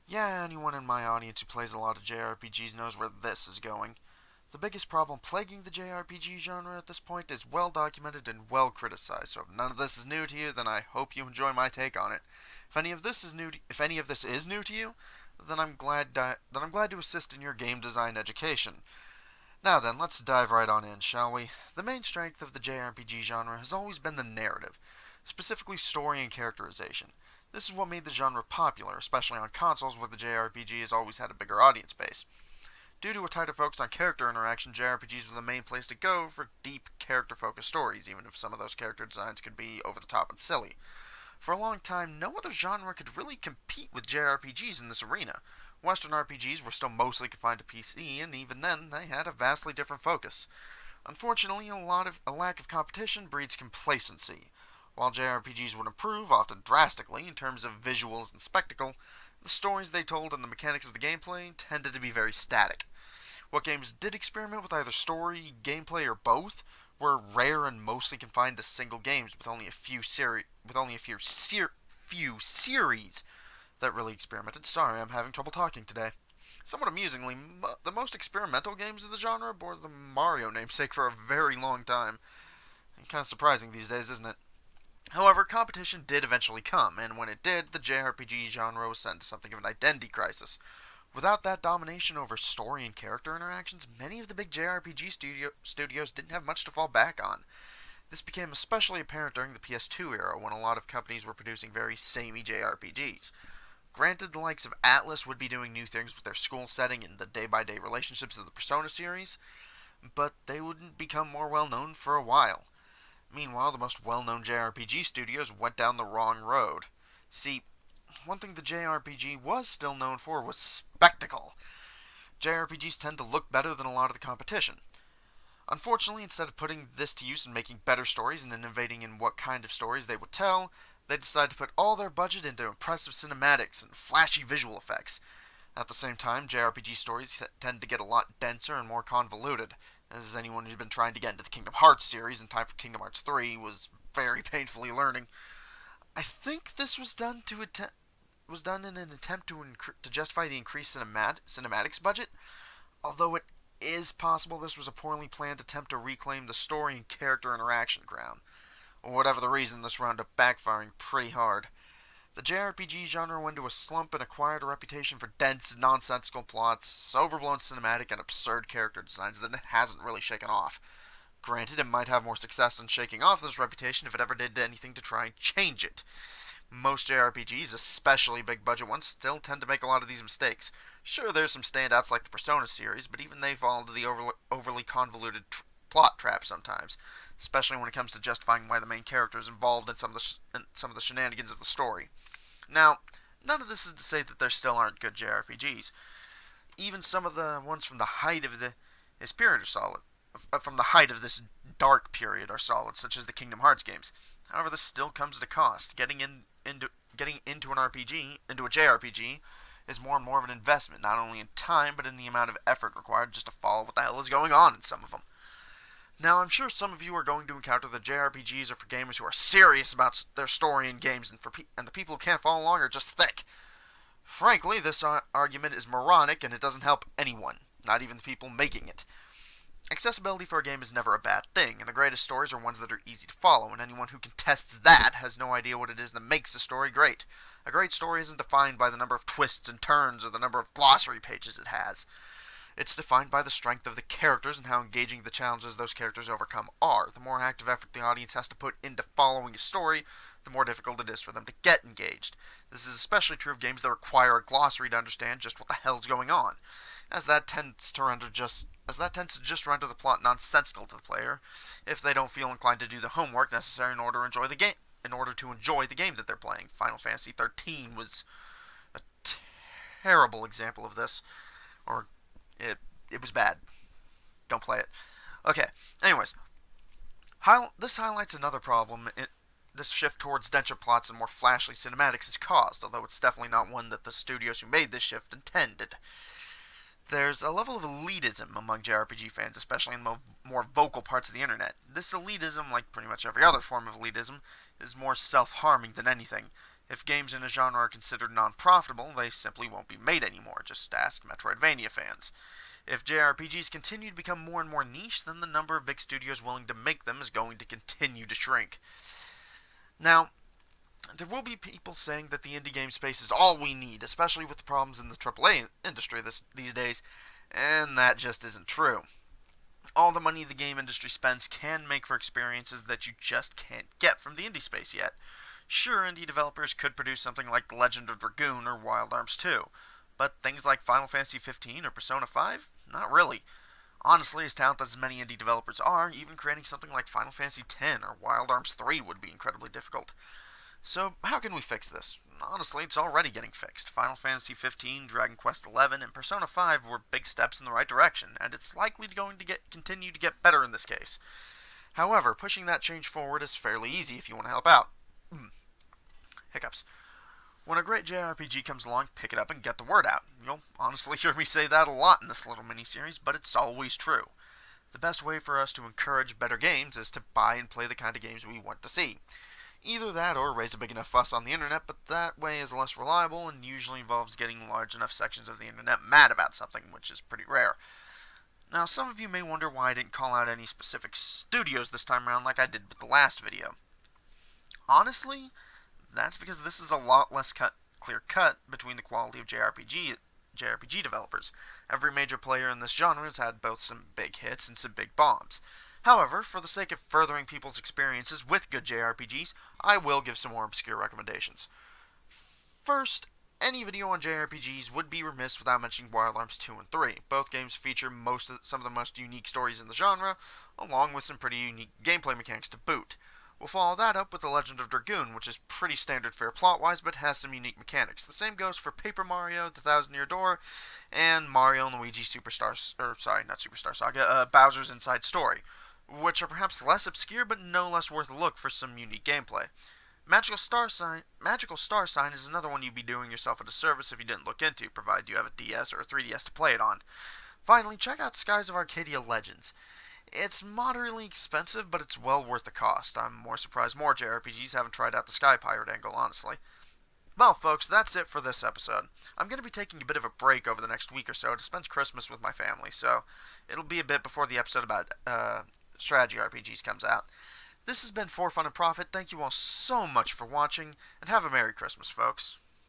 Yeah, anyone in my audience who plays a lot of JRPGs knows where this is going. The biggest problem plaguing the JRPG genre at this point is well documented and well criticized, so if none of this is new to you, then I hope you enjoy my take on it. If any of this is new to you, then I'm glad to assist in your game design education. Now then, let's dive right on in, shall we? The main strength of the JRPG genre has always been the narrative, specifically story and characterization. This is what made the genre popular, especially on consoles where the JRPG has always had a bigger audience base. Due to a tighter focus on character interaction, JRPGs were the main place to go for deep, character-focused stories, even if some of those character designs could be over the top and silly. For a long time, no other genre could really compete with JRPGs in this arena. Western RPGs were still mostly confined to PC, and even then, they had a vastly different focus. Unfortunately, a lack of competition breeds complacency. While JRPGs would improve, often drastically, in terms of visuals and spectacle, the stories they told and the mechanics of the gameplay tended to be very static. What games did experiment with either story, gameplay, or both were rare and mostly confined to single games with only a few series that really experimented. Sorry, I'm having trouble talking today. Somewhat amusingly, the most experimental games of the genre bore the Mario namesake for a very long time. Kind of surprising these days, isn't it? However, competition did eventually come, and when it did, the JRPG genre was sent to something of an identity crisis. Without that domination over story and character interactions, many of the big studios didn't have much to fall back on. This became especially apparent during the PS2 era, when a lot of companies were producing very samey JRPGs. Granted, the likes of Atlas would be doing new things with their school setting and the day-by-day relationships of the Persona series, but they wouldn't become more well-known for a while. Meanwhile, the most well-known JRPG studios went down the wrong road. See, one thing the JRPG was still known for was spectacle. JRPGs tend to look better than a lot of the competition. Unfortunately, instead of putting this to use and making better stories and innovating in what kind of stories they would tell, they decided to put all their budget into impressive cinematics and flashy visual effects. At the same time, JRPG stories tend to get a lot denser and more convoluted, as anyone who's been trying to get into the Kingdom Hearts series in time for Kingdom Hearts 3 was very painfully learning. I think this was done in an attempt to justify the increased cinematics budget, although it is possible this was a poorly planned attempt to reclaim the story and character interaction crown. Whatever the reason, this wound up backfiring pretty hard. The JRPG genre went into a slump and acquired a reputation for dense, nonsensical plots, overblown cinematic, and absurd character designs that it hasn't really shaken off. Granted, it might have more success in shaking off this reputation if it ever did anything to try and change it. Most JRPGs, especially big budget ones, still tend to make a lot of these mistakes. Sure, there's some standouts like the Persona series, but even they fall into the overly convoluted plot trap sometimes, especially when it comes to justifying why the main character is involved in some of the shenanigans of the story. Now, none of this is to say that there still aren't good JRPGs. Even some of the ones from the height of this period are solid. From the height of this dark period are solid, such as the Kingdom Hearts games. However, this still comes at a cost. Getting into a JRPG, is more and more of an investment, not only in time, but in the amount of effort required just to follow what the hell is going on in some of them. Now, I'm sure some of you are going to encounter that JRPGs are for gamers who are serious about their story in games, and the people who can't follow along are just thick. Frankly, this argument is moronic, and it doesn't help anyone, not even the people making it. Accessibility for a game is never a bad thing, and the greatest stories are ones that are easy to follow, and anyone who contests that has no idea what it is that makes a story great. A great story isn't defined by the number of twists and turns or the number of glossary pages it has. It's defined by the strength of the characters and how engaging the challenges those characters overcome are. The more active effort the audience has to put into following a story, the more difficult it is for them to get engaged. This is especially true of games that require a glossary to understand just what the hell's going on, as that tends to just render the plot nonsensical to the player if they don't feel inclined to do the homework necessary in order to enjoy the game that they're playing. Final Fantasy 13 was a terrible example of this, or it was bad. Don't play it. Okay, anyways, this highlights another problem this shift towards denser plots and more flashy cinematics has caused, although it's definitely not one that the studios who made this shift intended. There's a level of elitism among JRPG fans, especially in the more vocal parts of the internet. This elitism, like pretty much every other form of elitism, is more self-harming than anything. If games in a genre are considered non-profitable, they simply won't be made anymore. Just ask Metroidvania fans. If JRPGs continue to become more and more niche, then the number of big studios willing to make them is going to continue to shrink. Now, there will be people saying that the indie game space is all we need, especially with the problems in the AAA industry these days, and that just isn't true. All the money the game industry spends can make for experiences that you just can't get from the indie space yet. Sure, indie developers could produce something like Legend of Dragoon or Wild Arms 2, but things like Final Fantasy 15 or Persona 5? Not really. Honestly, as talented as many indie developers are, even creating something like Final Fantasy X or Wild Arms 3 would be incredibly difficult. So, how can we fix this? Honestly, it's already getting fixed. Final Fantasy 15, Dragon Quest 11, and Persona 5 were big steps in the right direction, and it's likely to continue to get better in this case. However, pushing that change forward is fairly easy if you want to help out. Hiccups. When a great JRPG comes along, pick it up and get the word out. You'll honestly hear me say that a lot in this little mini-series, but it's always true. The best way for us to encourage better games is to buy and play the kind of games we want to see. Either that or raise a big enough fuss on the internet, but that way is less reliable and usually involves getting large enough sections of the internet mad about something, which is pretty rare. Now, some of you may wonder why I didn't call out any specific studios this time around like I did with the last video. Honestly, that's because this is a lot less clear cut between the quality of JRPG developers. Every major player in this genre has had both some big hits and some big bombs. However, for the sake of furthering people's experiences with good JRPGs, I will give some more obscure recommendations. First, any video on JRPGs would be remiss without mentioning Wild Arms 2 and 3. Both games feature some of the most unique stories in the genre, along with some pretty unique gameplay mechanics to boot. We'll follow that up with The Legend of Dragoon, which is pretty standard fare plot-wise, but has some unique mechanics. The same goes for Paper Mario, The Thousand Year Door, and Mario and Luigi Bowser's Inside Story, which are perhaps less obscure, but no less worth a look for some unique gameplay. Magical Star Sign is another one you'd be doing yourself a disservice if you didn't look into, provided you have a DS or a 3DS to play it on. Finally, check out Skies of Arcadia Legends. It's moderately expensive, but it's well worth the cost. I'm more surprised more JRPGs haven't tried out the Sky Pirate angle, honestly. Well, folks, that's it for this episode. I'm going to be taking a bit of a break over the next week or so to spend Christmas with my family, so it'll be a bit before the episode about strategy RPGs comes out. This has been For Fun and Profit. Thank you all so much for watching, and have a Merry Christmas, folks.